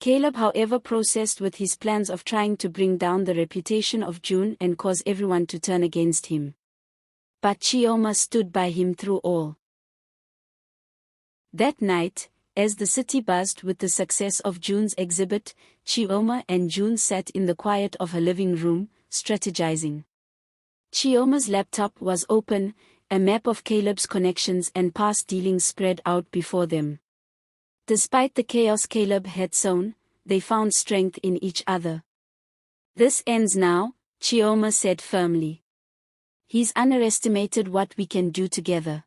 Caleb, however, processed with his plans of trying to bring down the reputation of June and cause everyone to turn against him. But Chioma stood by him through all. That night, as the city buzzed with the success of June's exhibit, Chioma and June sat in the quiet of her living room, strategizing. Chioma's laptop was open, a map of Caleb's connections and past dealings spread out before them. Despite the chaos Caleb had sown, they found strength in each other. "This ends now," Chioma said firmly. "He's underestimated what we can do together."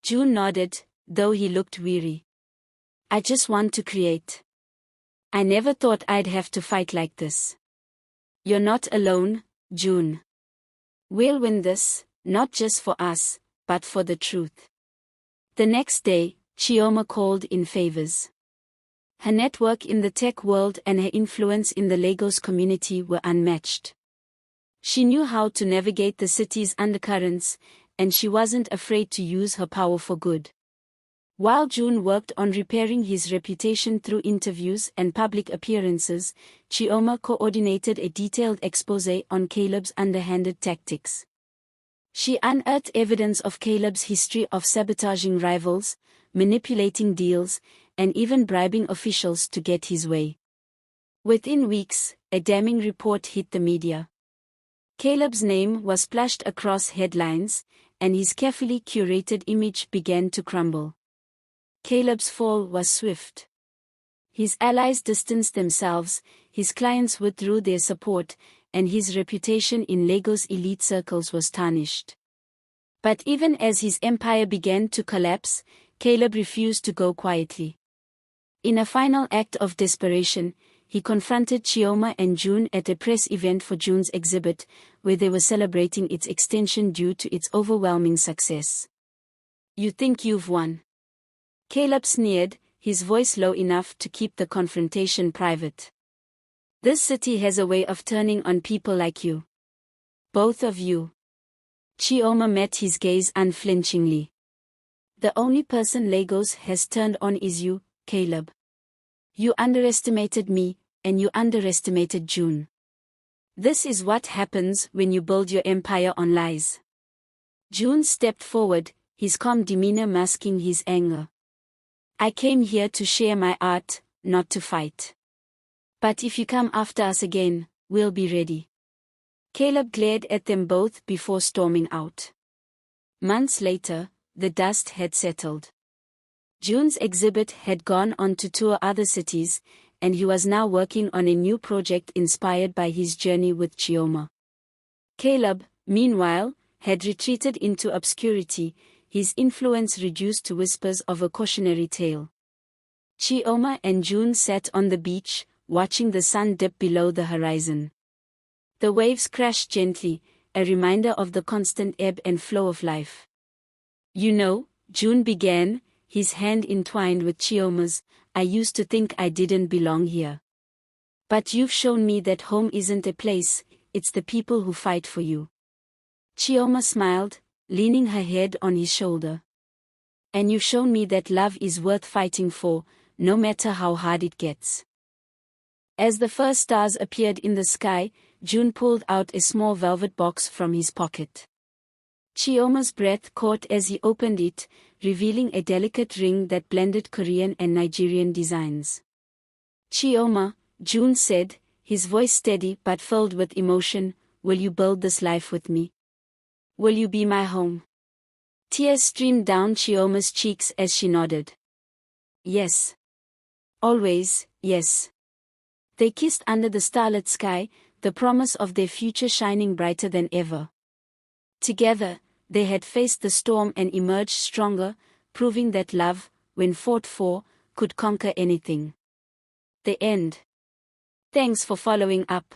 June nodded, though he looked weary. "I just want to create. I never thought I'd have to fight like this." "You're not alone, June. We'll win this, not just for us, but for the truth." The next day, Chioma called in favors. Her network in the tech world and her influence in the Lagos community were unmatched. She knew how to navigate the city's undercurrents, and she wasn't afraid to use her power for good. While June worked on repairing his reputation through interviews and public appearances, Chioma coordinated a detailed exposé on Caleb's underhanded tactics. She unearthed evidence of Caleb's history of sabotaging rivals, manipulating deals, and even bribing officials to get his way. Within weeks, a damning report hit the media. Caleb's name was splashed across headlines, and his carefully curated image began to crumble. Caleb's fall was swift. His allies distanced themselves, his clients withdrew their support, and his reputation in Lagos elite circles was tarnished. But even as his empire began to collapse, Caleb refused to go quietly. In a final act of desperation, he confronted Chioma and June at a press event for June's exhibit, where they were celebrating its extension due to its overwhelming success. "You think you've won?" Caleb sneered, his voice low enough to keep the confrontation private. "This city has a way of turning on people like you. Both of you." Chioma met his gaze unflinchingly. "The only person Lagos has turned on is you, Caleb. You underestimated me, and you underestimated June. This is what happens when you build your empire on lies." June stepped forward, his calm demeanor masking his anger. "I came here to share my art, not to fight. But if you come after us again, we'll be ready." Caleb glared at them both before storming out. Months later, the dust had settled. June's exhibit had gone on to tour other cities, and he was now working on a new project inspired by his journey with Chioma. Caleb, meanwhile, had retreated into obscurity, his influence reduced to whispers of a cautionary tale. Chioma and June sat on the beach, watching the sun dip below the horizon. The waves crashed gently, a reminder of the constant ebb and flow of life. "You know," June began, his hand entwined with Chioma's, "I used to think I didn't belong here. But you've shown me that home isn't a place, it's the people who fight for you." Chioma smiled, leaning her head on his shoulder. "And you've shown me that love is worth fighting for, no matter how hard it gets." As the first stars appeared in the sky, June pulled out a small velvet box from his pocket. Chioma's breath caught as he opened it, revealing a delicate ring that blended Korean and Nigerian designs. "Chioma," June said, his voice steady but filled with emotion, "will you build this life with me? Will you be my home?" Tears streamed down Chioma's cheeks as she nodded. "Yes. Always, yes." They kissed under the starlit sky, the promise of their future shining brighter than ever. Together, they had faced the storm and emerged stronger, proving that love, when fought for, could conquer anything. The end. Thanks for following up.